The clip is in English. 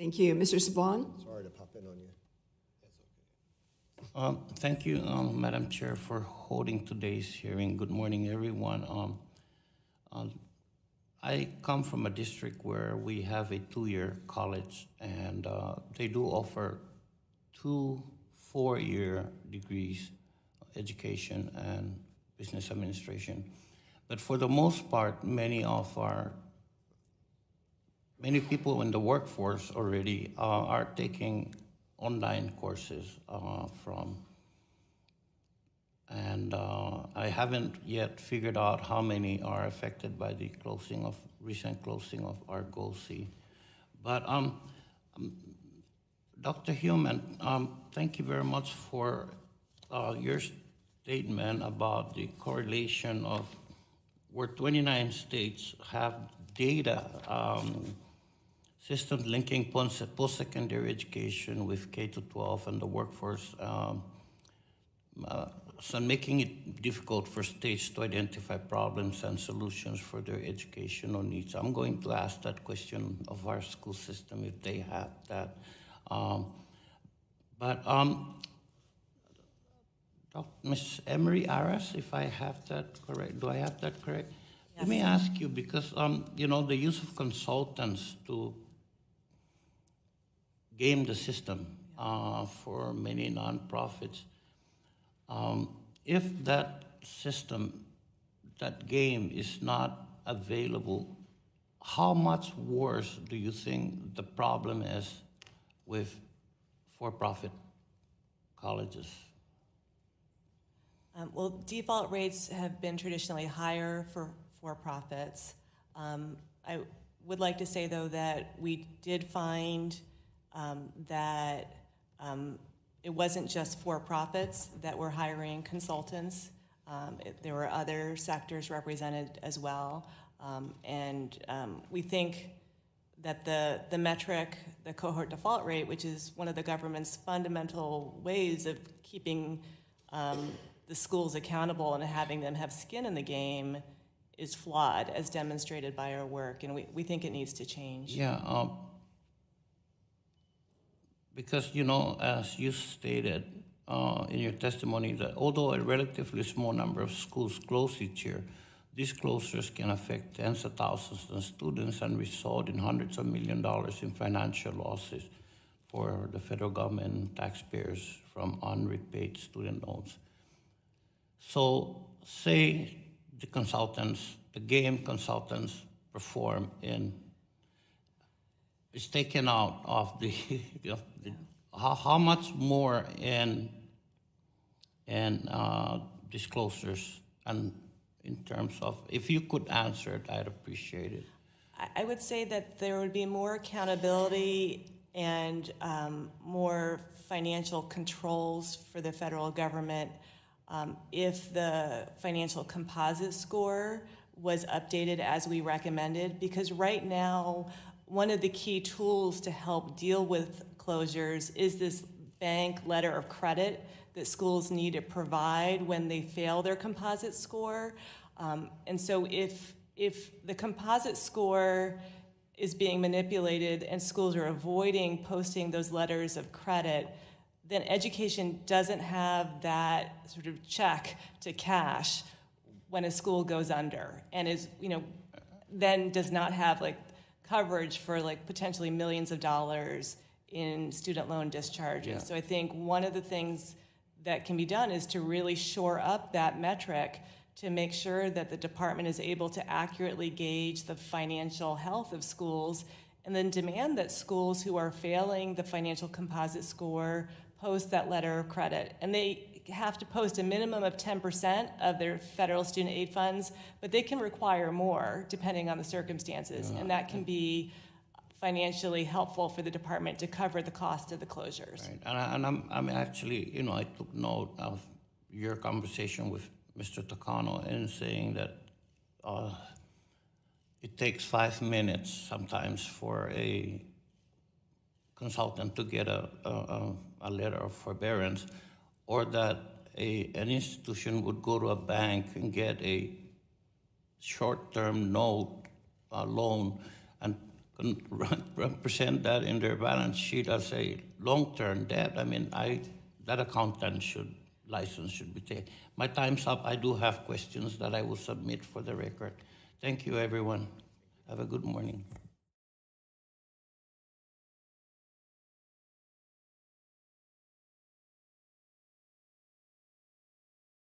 Thank you. Mr. Sablan? Sorry to pop in on you. Thank you, Madam Chair, for holding today's hearing. Good morning, everyone. I come from a district where we have a 2-year college, and they do offer 2 4-year degrees, education and business administration. But for the most part, many people in the workforce already are taking online courses and I haven't yet figured out how many are affected by the recent closing of our GOC. But Dr. Heumann, thank you very much for your statement about the correlation of where 29 states have data systems linking post-secondary education with K-12 and the workforce, so making it difficult for states to identify problems and solutions for their educational needs. I'm going to ask that question of our school system if they have that. Ms. Emery Aras, if I have that correct, do I have that correct? Yes. Let me ask you, because the use of consultants to game the system for many nonprofits. If that system, that game is not available, how much worse do you think the problem is with for-profit colleges? Well, default rates have been traditionally higher for for-profits. I would like to say, though, that we did find that it wasn't just for-profits that were hiring consultants. There were other sectors represented as well. We think that the metric, the cohort default rate, which is one of the government's fundamental ways of keeping the schools accountable and having them have skin in the game, is flawed, as demonstrated by our work, and we think it needs to change. Yeah, because, as you stated in your testimony, that although a relatively small number of schools close each year, these closures can affect tens of thousands of students and result in hundreds of millions of dollars in financial losses for the federal government and taxpayers from unrepaid student loans. So say the game consultants perform is taken out of the, how much more in disclosures, and in terms of, if you could answer it, I'd appreciate it. I would say that there would be more accountability and more financial controls for the federal government if the financial composite score was updated as we recommended, because right now, one of the key tools to help deal with closures is this bank letter of credit that schools need to provide when they fail their composite score. And so if the composite score is being manipulated and schools are avoiding posting those letters of credit, then education doesn't have that sort of check to cash when a school goes under, and is, then does not have coverage for potentially millions of dollars in student loan discharges. Yeah. So I think one of the things that can be done is to really shore up that metric to make sure that the department is able to accurately gauge the financial health of schools, and then demand that schools who are failing the financial composite score post that letter of credit. And they have to post a minimum of 10% of their federal student aid funds, but they can require more depending on the circumstances. And that can be financially helpful for the department to cover the cost of the closures. Right. And I'm actually, I took note of your conversation with Mr. Takano in saying that it takes 5 minutes sometimes for a consultant to get a letter of forbearance, or that an institution would go to a bank and get a short-term loan and present that in their balance sheet as a long-term debt. I mean, that accountant license should be taken. My time's up. I do have questions that I will submit for the record. Thank you, everyone. Have a good morning.